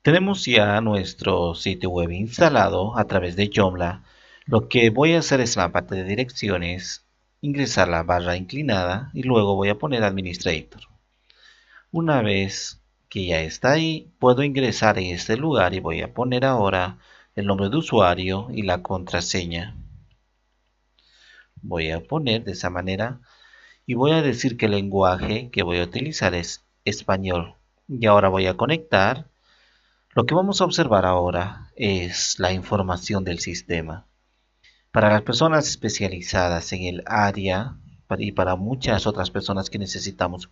Tenemos ya nuestro sitio web instalado a través de Joomla. Lo que voy a hacer es en la parte de direcciones, ingresar la barra inclinada y luego voy a poner Administrator. Una vez que ya está ahí, puedo ingresar en este lugar y voy a poner ahora el nombre de usuario y la contraseña. Voy a poner de esa manera y voy a decir que el lenguaje que voy a utilizar es español. Y ahora voy a conectar. Lo que vamos a observar ahora es la información del sistema. Para las personas especializadas en el área y para muchas otras personas que necesitamos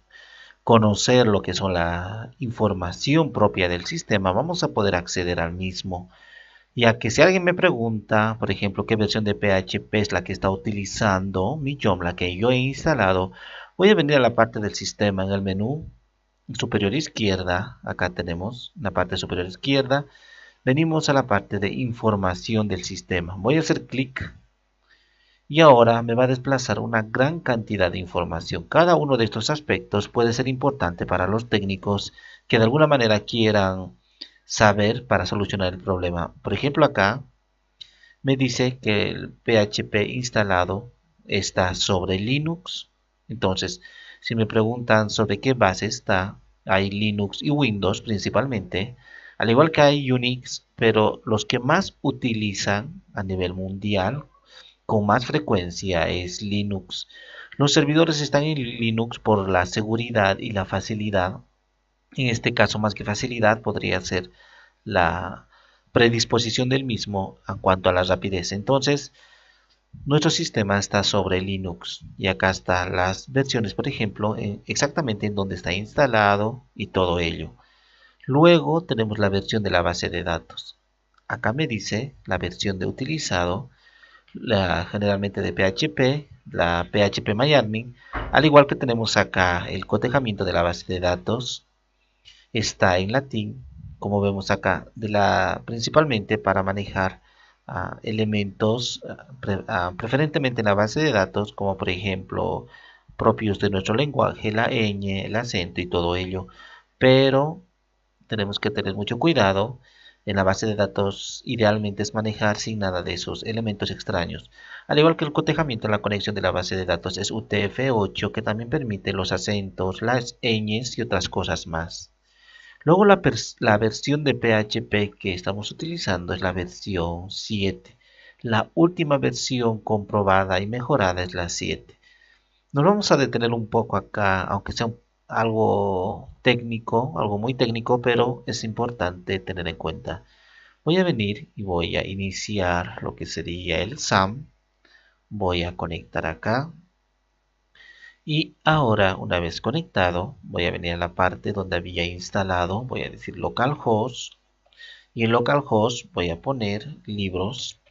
conocer lo que son la información propia del sistema, vamos a poder acceder al mismo. Ya que si alguien me pregunta, por ejemplo, qué versión de PHP es la que está utilizando mi Joomla que yo he instalado, voy a venir a la parte del sistema en el menú superior izquierda. Acá tenemos la parte superior izquierda. Venimos a la parte de información del sistema. Voy a hacer clic y ahora me va a desplazar una gran cantidad de información. Cada uno de estos aspectos puede ser importante para los técnicos que de alguna manera quieran saber para solucionar el problema. Por ejemplo, acá me dice que el PHP instalado está sobre Linux. Entonces, si me preguntan sobre qué base está, hay Linux y Windows principalmente, al igual que hay Unix, pero los que más utilizan a nivel mundial con más frecuencia es Linux. Los servidores están en Linux por la seguridad y la facilidad. En este caso, más que facilidad, podría ser la predisposición del mismo en cuanto a la rapidez. Entonces, nuestro sistema está sobre Linux y acá están las versiones, por ejemplo, exactamente en donde está instalado y todo ello. Luego tenemos la versión de la base de datos. Acá me dice la versión de utilizado, generalmente de PHP, la PHP al igual que tenemos acá el cotejamiento de la base de datos, está en latín, como vemos acá, principalmente para manejar elementos preferentemente en la base de datos, como por ejemplo propios de nuestro lenguaje, la ñ, el acento y todo ello. Pero tenemos que tener mucho cuidado. En la base de datos idealmente es manejar sin nada de esos elementos extraños. Al igual que el cotejamiento en la conexión de la base de datos es UTF-8, que también permite los acentos, las ñes y otras cosas más. Luego la versión de PHP que estamos utilizando es la versión 7. La última versión comprobada y mejorada es la 7. Nos vamos a detener un poco acá, aunque sea algo técnico, algo muy técnico, pero es importante tener en cuenta. Voy a venir y voy a iniciar lo que sería el SAM. Voy a conectar acá. Y ahora, una vez conectado, voy a venir a la parte donde había instalado, voy a decir localhost. Y en localhost voy a poner libros.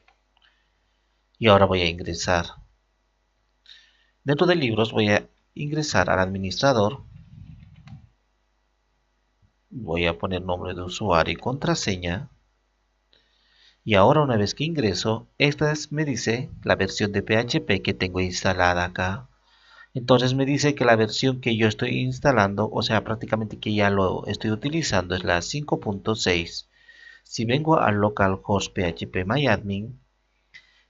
Y ahora voy a ingresar. Dentro de libros voy a ingresar al administrador. Voy a poner nombre de usuario y contraseña. Y ahora una vez que ingreso, me dice la versión de PHP que tengo instalada acá. Entonces me dice que la versión que yo estoy instalando, o sea, prácticamente que ya lo estoy utilizando, es la 5.6. Si vengo al localhost phpMyAdmin,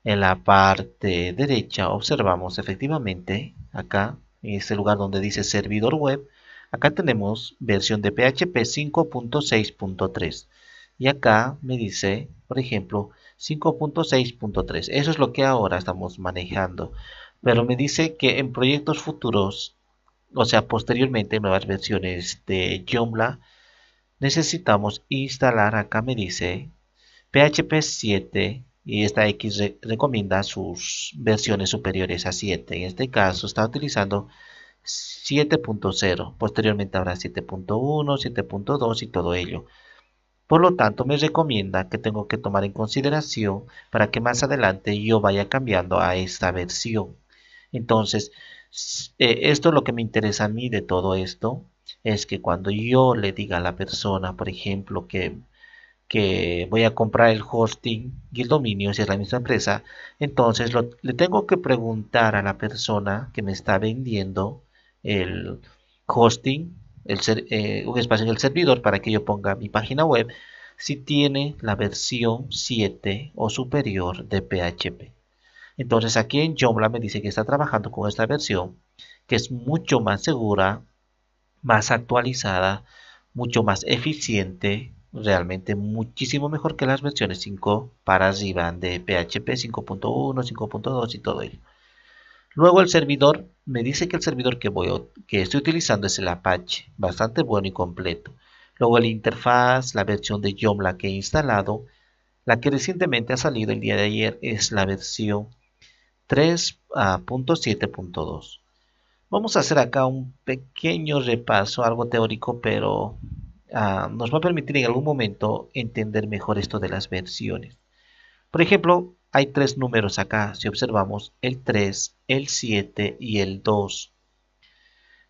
en la parte derecha observamos efectivamente acá, en este lugar donde dice servidor web, acá tenemos versión de PHP 5.6.3 y acá me dice, por ejemplo, 5.6.3. Eso es lo que ahora estamos manejando, pero me dice que en proyectos futuros, o sea, posteriormente en nuevas versiones de Joomla, necesitamos instalar, acá me dice PHP 7 y esta X recomienda sus versiones superiores a 7. En este caso está utilizando 7.0, posteriormente habrá 7.1, 7.2 y todo ello. Por lo tanto, me recomienda que tengo que tomar en consideración para que más adelante yo vaya cambiando a esta versión. Entonces, esto es lo que me interesa a mí de todo esto, es que cuando yo le diga a la persona, por ejemplo, que voy a comprar el hosting y el dominio, si es la misma empresa, entonces le tengo que preguntar a la persona que me está vendiendo el hosting, un espacio en el servidor para que yo ponga mi página web, si tiene la versión 7 o superior de PHP. Entonces aquí en Joomla me dice que está trabajando con esta versión, que es mucho más segura, más actualizada, mucho más eficiente, realmente muchísimo mejor que las versiones 5 para arriba de PHP 5.1, 5.2 y todo ello. Luego el servidor me dice que el servidor que estoy utilizando es el Apache, bastante bueno y completo. Luego el interfaz, la versión de Joomla que he instalado, la que recientemente ha salido el día de ayer es la versión 3.7.2. Vamos a hacer acá un pequeño repaso, algo teórico, pero nos va a permitir en algún momento entender mejor esto de las versiones. Por ejemplo, hay tres números acá, si observamos, el 3, el 7 y el 2.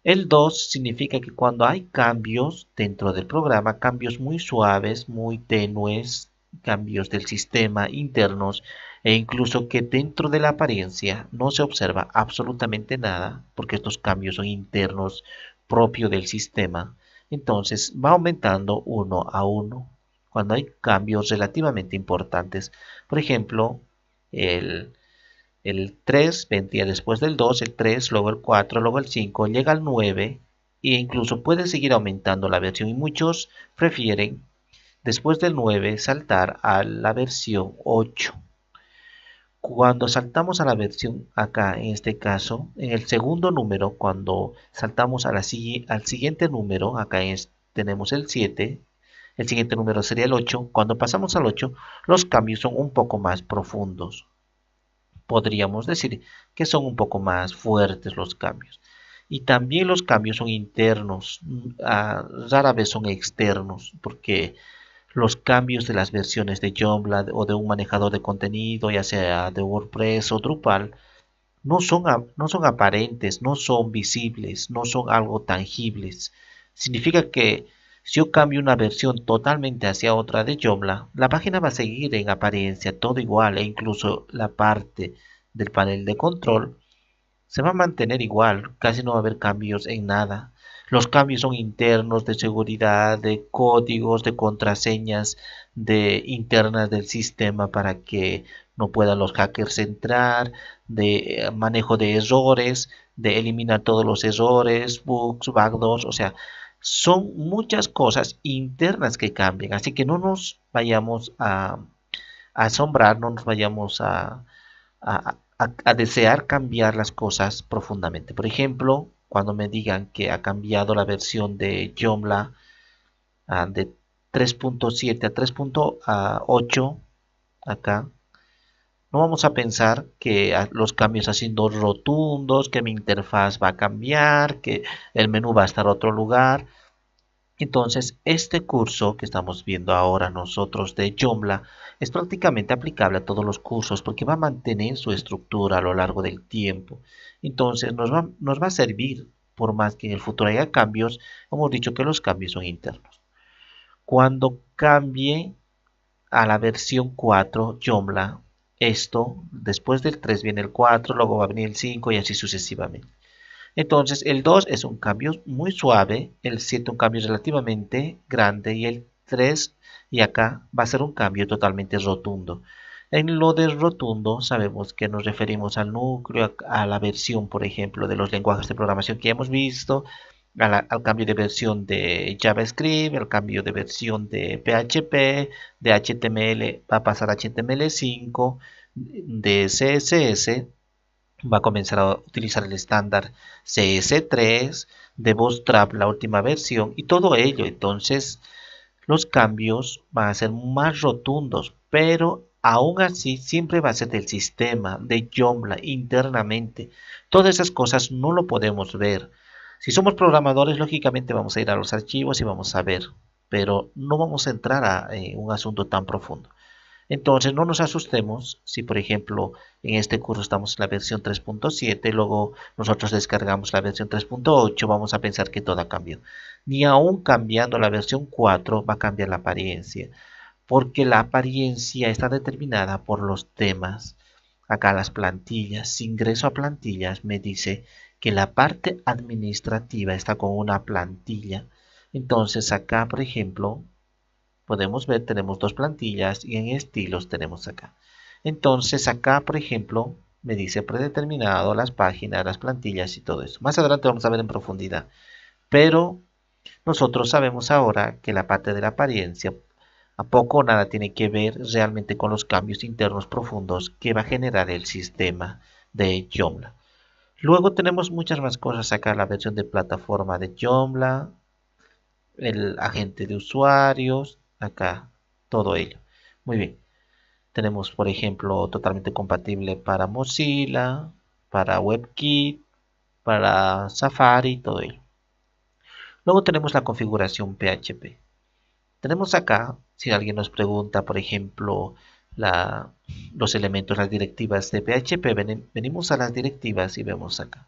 El 2 significa que cuando hay cambios dentro del programa, cambios muy suaves, muy tenues, cambios del sistema internos e incluso que dentro de la apariencia no se observa absolutamente nada, porque estos cambios son internos propio del sistema, entonces va aumentando uno a uno cuando hay cambios relativamente importantes. Por ejemplo, el el 3 vendría después del 2, el 3, luego el 4, luego el 5, llega al 9 e incluso puede seguir aumentando la versión y muchos prefieren después del 9 saltar a la versión 8. Cuando saltamos a la versión acá, en este caso, en el segundo número, cuando saltamos a al siguiente número, acá tenemos el 7, el siguiente número sería el 8. Cuando pasamos al 8, los cambios son un poco más profundos. Podríamos decir que son un poco más fuertes los cambios. Y también los cambios son internos, rara vez son externos, porque los cambios de las versiones de Joomla o de un manejador de contenido, ya sea de WordPress o Drupal, no son aparentes, no son visibles, no son algo tangibles. Significa que si yo cambio una versión totalmente hacia otra de Joomla, la página va a seguir en apariencia todo igual e incluso la parte del panel de control se va a mantener igual, casi no va a haber cambios en nada. Los cambios son internos de seguridad, de códigos, de contraseñas, de internas del sistema para que no puedan los hackers entrar, de manejo de errores, de eliminar todos los errores, bugs, backdoors, o sea, son muchas cosas internas que cambian, así que no nos vayamos a asombrar, no nos vayamos a desear cambiar las cosas profundamente. Por ejemplo, cuando me digan que ha cambiado la versión de Joomla de 3.7 a 3.8 acá, no vamos a pensar que los cambios haciendo rotundos, que mi interfaz va a cambiar, que el menú va a estar a otro lugar. Entonces, este curso que estamos viendo ahora nosotros de Joomla es prácticamente aplicable a todos los cursos porque va a mantener su estructura a lo largo del tiempo. Entonces, nos va a servir, por más que en el futuro haya cambios, hemos dicho que los cambios son internos. Cuando cambie a la versión 4 Joomla, esto, después del 3 viene el 4, luego va a venir el 5 y así sucesivamente. Entonces el 2 es un cambio muy suave, el 7 un cambio relativamente grande y el 3 y acá va a ser un cambio totalmente rotundo. En lo de rotundo sabemos que nos referimos al núcleo, a la versión, por ejemplo, de los lenguajes de programación que hemos visto, al cambio de versión de JavaScript, al cambio de versión de PHP, de HTML va a pasar a HTML5, de CSS va a comenzar a utilizar el estándar CS3 de Bootstrap, la última versión, y todo ello. Entonces, los cambios van a ser más rotundos, pero aún así siempre va a ser del sistema, de Joomla, internamente. Todas esas cosas no lo podemos ver. Si somos programadores, lógicamente vamos a ir a los archivos y vamos a ver, pero no vamos a entrar a un asunto tan profundo. Entonces no nos asustemos si por ejemplo en este curso estamos en la versión 3.7, luego nosotros descargamos la versión 3.8, vamos a pensar que todo ha cambiado. Ni aún cambiando la versión 4 va a cambiar la apariencia, porque la apariencia está determinada por los temas. Acá las plantillas, si ingreso a plantillas me dice que la parte administrativa está con una plantilla. Entonces acá podemos ver, tenemos dos plantillas y en estilos tenemos acá. Entonces acá, por ejemplo, me dice predeterminado las páginas, las plantillas y todo eso. Más adelante vamos a ver en profundidad. Pero nosotros sabemos ahora que la parte de la apariencia a poco o nada tiene que ver realmente con los cambios internos profundos que va a generar el sistema de Joomla. Luego tenemos muchas más cosas acá, la versión de plataforma de Joomla, el agente de usuarios, acá, todo ello. Muy bien, tenemos por ejemplo totalmente compatible para Mozilla, para WebKit, para Safari, todo ello. Luego tenemos la configuración PHP. Tenemos acá, si alguien nos pregunta, por ejemplo, los elementos, las directivas de PHP, venimos a las directivas y vemos acá.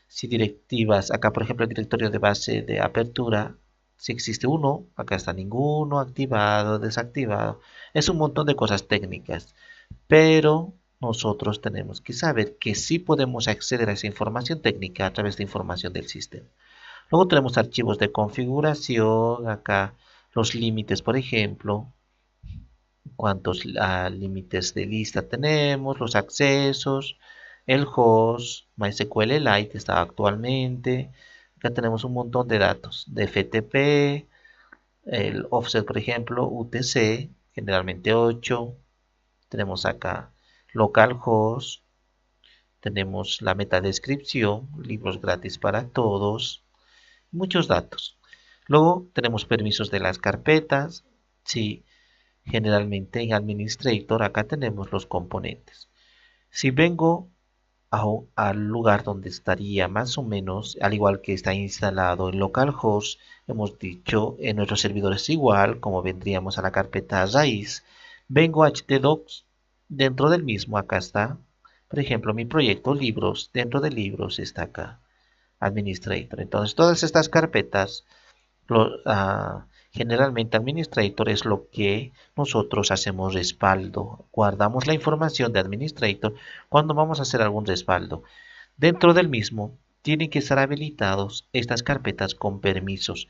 Si directivas, acá por ejemplo el directorio de base de apertura, si existe uno, acá está ninguno, activado, desactivado. Es un montón de cosas técnicas, pero nosotros tenemos que saber que sí podemos acceder a esa información técnica a través de información del sistema. Luego tenemos archivos de configuración, acá los límites, por ejemplo, cuántos límites de lista tenemos, los accesos, el host, MySQLite está actualmente. Acá tenemos un montón de datos de FTP, el offset, por ejemplo, UTC, generalmente 8. Tenemos acá localhost, tenemos la metadescripción, libros gratis para todos, muchos datos. Luego tenemos permisos de las carpetas. Sí, generalmente en Administrator acá tenemos los componentes. Si vengo al lugar donde estaría más o menos, al igual que está instalado en localhost, hemos dicho en nuestros servidores igual, como vendríamos a la carpeta raíz, vengo a htdocs, dentro del mismo acá está, por ejemplo, mi proyecto libros, dentro de libros está acá, Administrator. Entonces todas estas carpetas generalmente Administrator es lo que nosotros hacemos respaldo. Guardamos la información de Administrator cuando vamos a hacer algún respaldo. Dentro del mismo tienen que estar habilitados estas carpetas con permisos.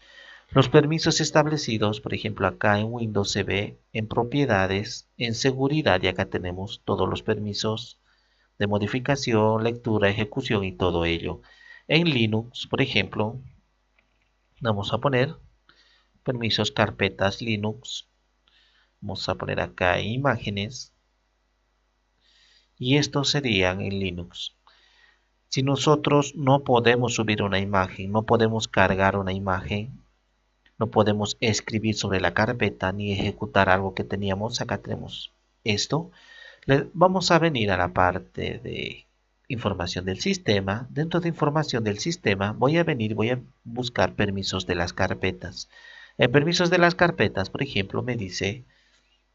Los permisos establecidos, por ejemplo, acá en Windows se ve en propiedades, en seguridad, y acá tenemos todos los permisos de modificación, lectura, ejecución y todo ello. En Linux, por ejemplo, vamos a poner permisos carpetas Linux. Vamos a poner acá imágenes. Y estos serían en Linux. Si nosotros no podemos subir una imagen, no podemos cargar una imagen, no podemos escribir sobre la carpeta ni ejecutar algo que teníamos, acá tenemos esto. Vamos a venir a la parte de información del sistema. Dentro de información del sistema voy a buscar permisos de las carpetas. En permisos de las carpetas, por ejemplo, me dice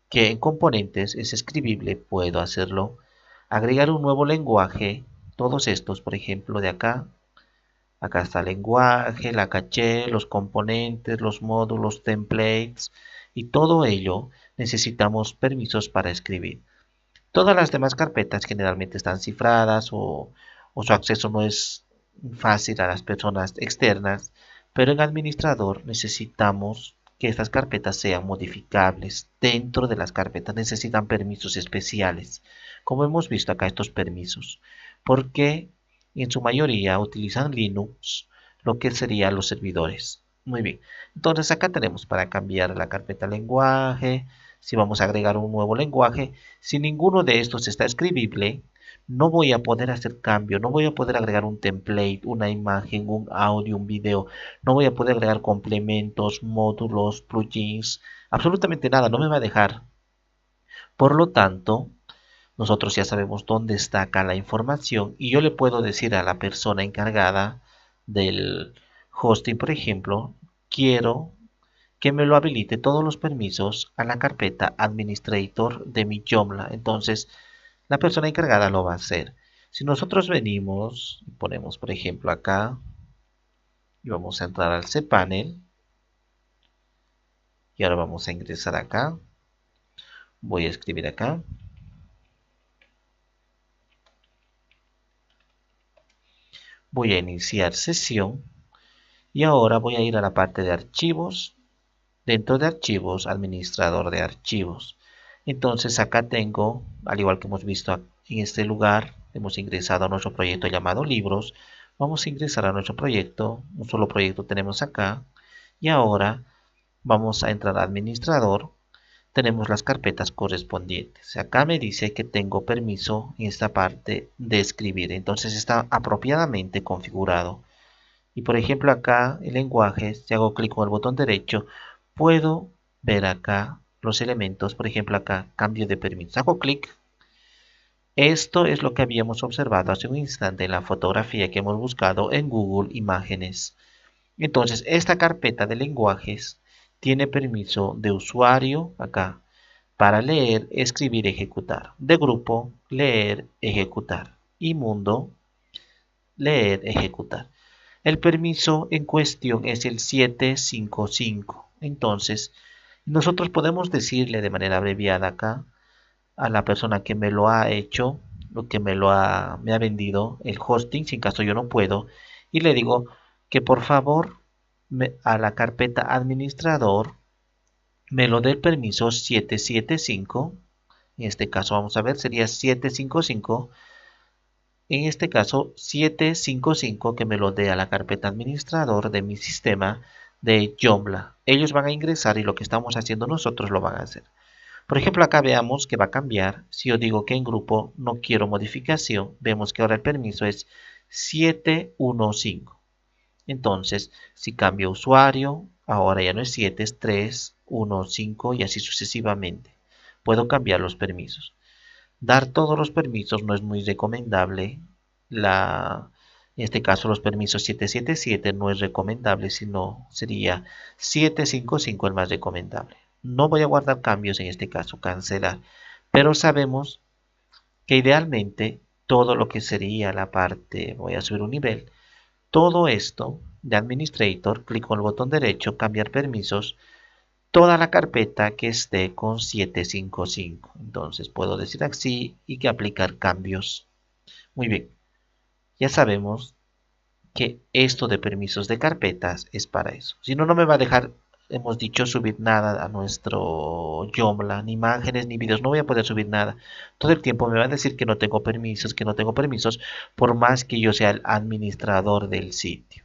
que en componentes es escribible, puedo hacerlo. Agregar un nuevo lenguaje, todos estos, por ejemplo, de acá. Acá está el lenguaje, la caché, los componentes, los módulos, templates y todo ello necesitamos permisos para escribir. Todas las demás carpetas generalmente están cifradas o su acceso no es fácil a las personas externas, pero en administrador necesitamos que estas carpetas sean modificables. Dentro de las carpetas necesitan permisos especiales, como hemos visto acá estos permisos, porque en su mayoría utilizan Linux, lo que serían los servidores. Muy bien, entonces acá tenemos para cambiar la carpeta lenguaje, si vamos a agregar un nuevo lenguaje, si ninguno de estos está escribible, no voy a poder hacer cambio, no voy a poder agregar un template, una imagen, un audio, un video, no voy a poder agregar complementos, módulos, plugins, absolutamente nada, no me va a dejar. Por lo tanto, nosotros ya sabemos dónde está acá la información y yo le puedo decir a la persona encargada del hosting, por ejemplo, quiero que me lo habilite todos los permisos a la carpeta administrator de mi Joomla. Entonces, la persona encargada lo va a hacer. Si nosotros venimos y ponemos, por ejemplo, acá, y vamos a entrar al cPanel, y ahora vamos a ingresar acá, voy a escribir acá, voy a iniciar sesión, y ahora voy a ir a la parte de archivos, Dentro de archivos, administrador de archivos. Entonces acá tengo, al igual que hemos visto en este lugar, hemos ingresado a nuestro proyecto llamado libros. Vamos a ingresar a nuestro proyecto, un solo proyecto tenemos acá. Y ahora vamos a entrar a administrador. Tenemos las carpetas correspondientes. Acá me dice que tengo permiso en esta parte de escribir. Entonces está apropiadamente configurado. Y por ejemplo acá el lenguaje, si hago clic con el botón derecho, puedo ver acá los elementos. Por ejemplo acá, cambio de permiso. Hago clic. Esto es lo que habíamos observado hace un instante en la fotografía que hemos buscado en Google Imágenes. Entonces, esta carpeta de lenguajes tiene permiso de usuario acá para leer, escribir, ejecutar. De grupo, leer, ejecutar. Y mundo, leer, ejecutar. El permiso en cuestión es el 755. Entonces, nosotros podemos decirle de manera abreviada acá a la persona que me lo ha hecho, lo que me ha vendido el hosting, si en caso yo no puedo, y le digo que por favor a la carpeta administrador me lo dé el permiso 775. En este caso vamos a ver, sería 755. En este caso 755 que me lo dé a la carpeta administrador de mi sistema de Joomla. Ellos van a ingresar y lo que estamos haciendo nosotros lo van a hacer. Por ejemplo, acá veamos que va a cambiar. Si yo digo que en grupo no quiero modificación, vemos que ahora el permiso es 715. Entonces, si cambio usuario, ahora ya no es 7, es 315 y así sucesivamente. Puedo cambiar los permisos. Dar todos los permisos no es muy recomendable. En este caso, los permisos 777 no es recomendable, sino sería 755 el más recomendable. No voy a guardar cambios en este caso, cancelar. Pero sabemos que idealmente todo lo que sería la parte, voy a subir un nivel, todo esto de Administrator, clic con el botón derecho, cambiar permisos, toda la carpeta que esté con 755. Entonces puedo decir así y que aplicar cambios. Muy bien, ya sabemos que esto de permisos de carpetas es para eso. Si no, no me va a dejar, hemos dicho, subir nada a nuestro Joomla, ni imágenes, ni vídeos. No voy a poder subir nada. Todo el tiempo me va a decir que no tengo permisos, que no tengo permisos, por más que yo sea el administrador del sitio.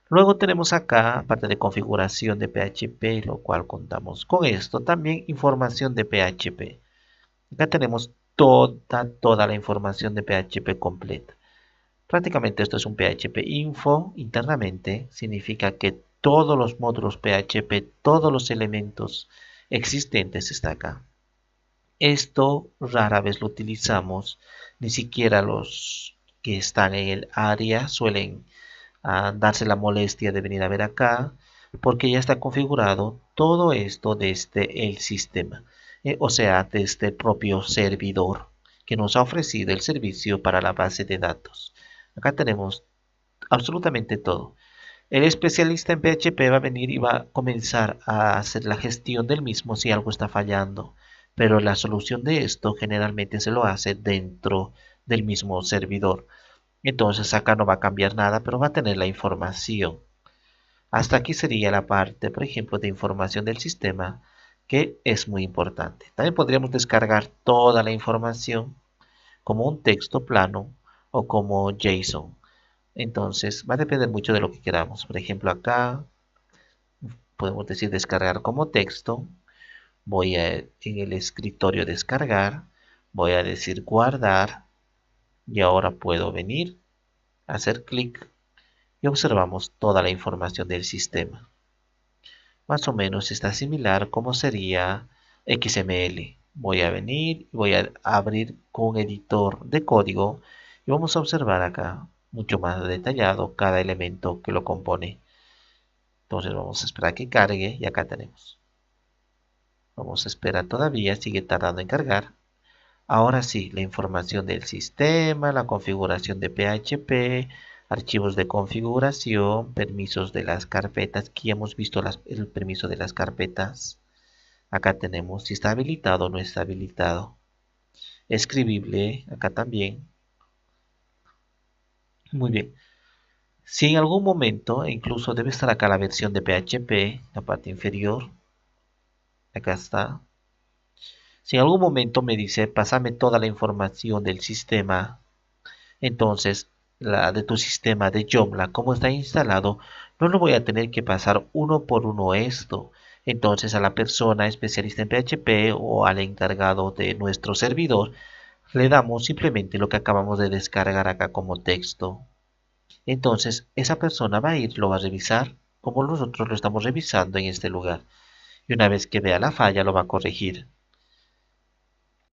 Luego tenemos acá, parte de configuración de PHP, lo cual contamos con esto. También información de PHP. Acá tenemos toda la información de PHP completa. Prácticamente esto es un PHP info internamente. Significa que todos los módulos PHP, todos los elementos existentes está acá. Esto rara vez lo utilizamos. Ni siquiera los que están en el área suelen a darse la molestia de venir a ver acá, porque ya está configurado todo esto desde el sistema, o sea, desde el propio servidor que nos ha ofrecido el servicio para la base de datos. Acá tenemos absolutamente todo. El especialista en PHP va a venir y va a comenzar a hacer la gestión del mismo si algo está fallando, pero la solución de esto generalmente se lo hace dentro del mismo servidor. Entonces acá no va a cambiar nada, pero va a tener la información. Hasta aquí sería la parte, por ejemplo, de información del sistema, que es muy importante. También podríamos descargar toda la información como un texto plano o como JSON. Entonces va a depender mucho de lo que queramos. Por ejemplo, acá podemos decir descargar como texto. Voy a en el escritorio descargar. Voy a decir guardar. Y ahora puedo venir, hacer clic y observamos toda la información del sistema. Más o menos está similar como sería XML. Voy a venir y voy a abrir con un editor de código y vamos a observar acá mucho más detallado cada elemento que lo compone. Entonces vamos a esperar que cargue y acá tenemos. Vamos a esperar todavía, sigue tardando en cargar. Ahora sí, la información del sistema, la configuración de PHP, archivos de configuración, permisos de las carpetas. Aquí hemos visto el permiso de las carpetas. Acá tenemos si está habilitado o no está habilitado. Escribible, acá también. Muy bien. Si en algún momento, e incluso debe estar acá la versión de PHP, la parte inferior, acá está. Si en algún momento me dice, pásame toda la información del sistema, entonces la de tu sistema de Joomla, cómo está instalado, no lo voy a tener que pasar uno por uno esto. Entonces a la persona especialista en PHP o al encargado de nuestro servidor, le damos simplemente lo que acabamos de descargar acá como texto. Entonces esa persona va a ir, lo va a revisar como nosotros lo estamos revisando en este lugar. Y una vez que vea la falla lo va a corregir.